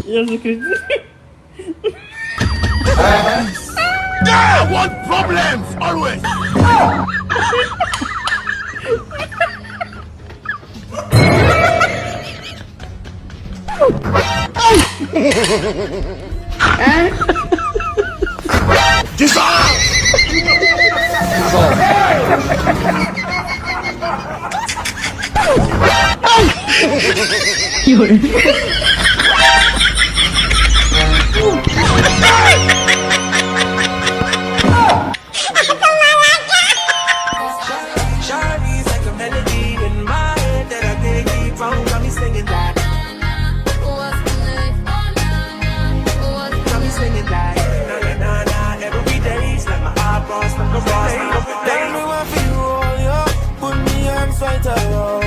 Я закрив. I want problems always. Dissolve. Shawty's like a melody in my head that I can't keep from. Got me singing that. Got me singing that. Na na na na. Every day's like my eyeballs like a boss. Tell me what for you all, yo. Put me arms right around